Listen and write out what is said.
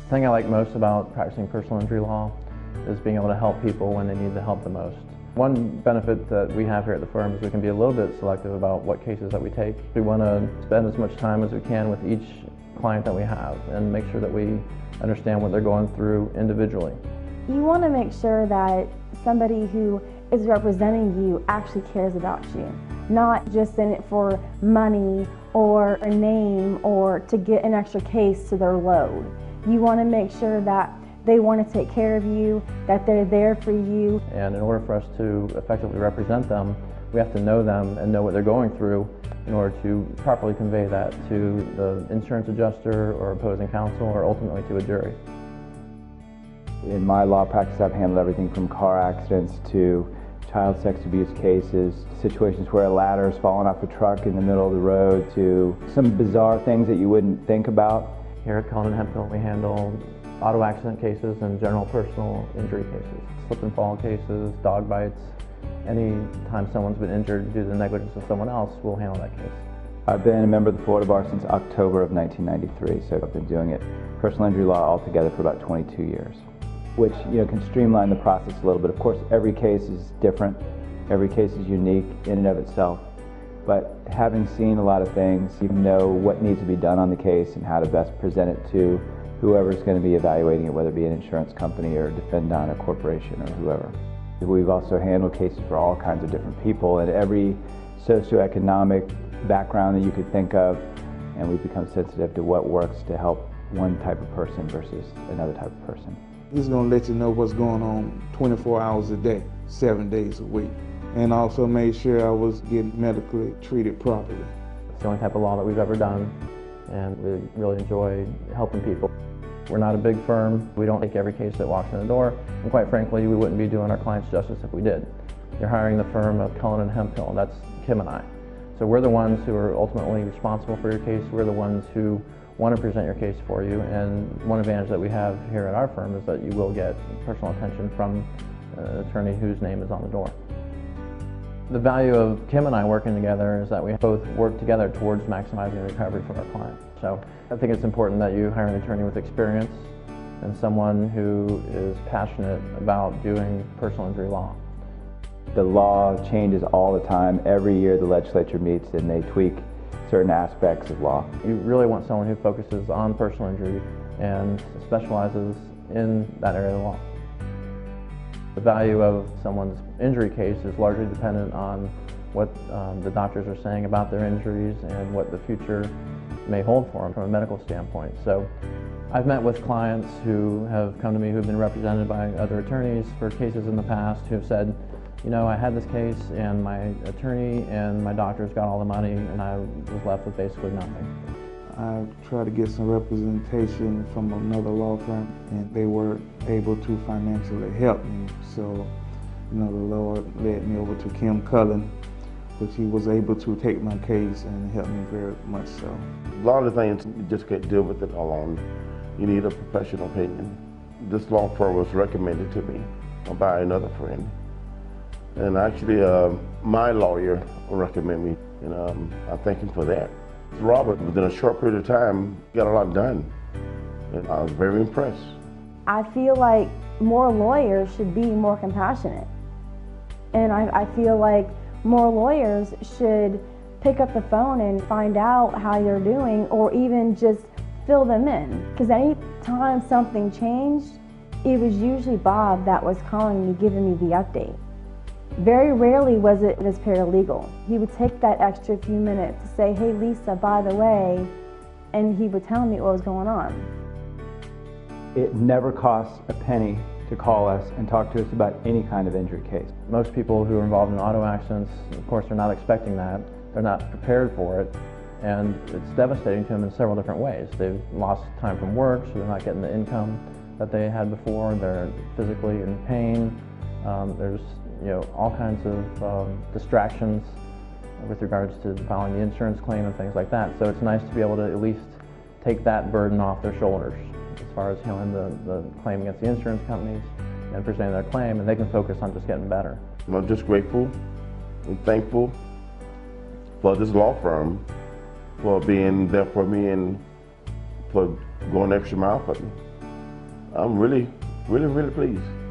The thing I like most about practicing personal injury law is being able to help people when they need the help the most. One benefit that we have here at the firm is we can be a little bit selective about what cases that we take. We want to spend as much time as we can with each client that we have and make sure that we understand what they're going through individually. You want to make sure that somebody who is representing you actually cares about you, not just in it for money or a name or to get an extra case to their load. You want to make sure that they want to take care of you, that they're there for you. And in order for us to effectively represent them, we have to know them and know what they're going through in order to properly convey that to the insurance adjuster or opposing counsel or ultimately to a jury. In my law practice, I've handled everything from car accidents to child sex abuse cases, situations where a ladder has fallen off a truck in the middle of the road, to some bizarre things that you wouldn't think about. Here at Cullen and Hemphill, we handle auto accident cases and general personal injury cases, slip and fall cases, dog bites. Any time someone's been injured due to the negligence of someone else, we'll handle that case. I've been a member of the Florida Bar since October of 1993, so I've been doing it, personal injury law altogether, for about 22 years. Which can streamline the process a little bit. Of course, every case is different. Every case is unique in and of itself. But having seen a lot of things, you know what needs to be done on the case and how to best present it to whoever's going to be evaluating it, whether it be an insurance company or a defendant, a corporation, or whoever. We've also handled cases for all kinds of different people and every socioeconomic background that you could think of, and we've become sensitive to what works to help one type of person versus another type of person. He's going to let you know what's going on 24 hours a day, 7 days a week. And also made sure I was getting medically treated properly. It's the only type of law that we've ever done, and we really enjoy helping people. We're not a big firm. We don't take every case that walks in the door, and quite frankly, we wouldn't be doing our clients justice if we did. You're hiring the firm of Cullen and Hemphill, that's Kim and I. So we're the ones who are ultimately responsible for your case. We're the ones who want to present your case for you, and one advantage that we have here at our firm is that you will get personal attention from an attorney whose name is on the door. The value of Kim and I working together is that we both work together towards maximizing recovery for our client. So I think it's important that you hire an attorney with experience and someone who is passionate about doing personal injury law. The law changes all the time. Every year the legislature meets and they tweak certain aspects of law. You really want someone who focuses on personal injury and specializes in that area of the law. The value of someone's injury case is largely dependent on what the doctors are saying about their injuries and what the future may hold for them from a medical standpoint. So I've met with clients who have come to me who have been represented by other attorneys for cases in the past who have said, you know, I had this case and my attorney and my doctors got all the money and I was left with basically nothing. I tried to get some representation from another law firm and they were able to financially help me. So, the Lord led me over to Kim Cullen, which he was able to take my case and help me very much so. A lot of the things, you just can't deal with it alone. You need a professional opinion. This law firm was recommended to me by another friend. And actually, my lawyer recommended me, and I thank him for that. Robert, within a short period of time, got a lot done, and I was very impressed. I feel like more lawyers should be more compassionate. And I feel like more lawyers should pick up the phone and find out how you're doing, or even just fill them in. Because any time something changed, it was usually Bob that was calling me, giving me the update. Very rarely was it his paralegal. He would take that extra few minutes to say, hey Lisa, by the way, and he would tell me what was going on. It never costs a penny to call us and talk to us about any kind of injury case. Most people who are involved in auto accidents, of course, are not expecting that. They're not prepared for it, and it's devastating to them in several different ways. They've lost time from work, so they're not getting the income that they had before. They're physically in pain. There's all kinds of distractions with regards to filing the insurance claim and things like that. So it's nice to be able to at least take that burden off their shoulders as far as handling the claim against the insurance companies and presenting their claim, and they can focus on just getting better. I'm just grateful and thankful for this law firm for being there for me and for going the extra mile for me. I'm really, really, really pleased.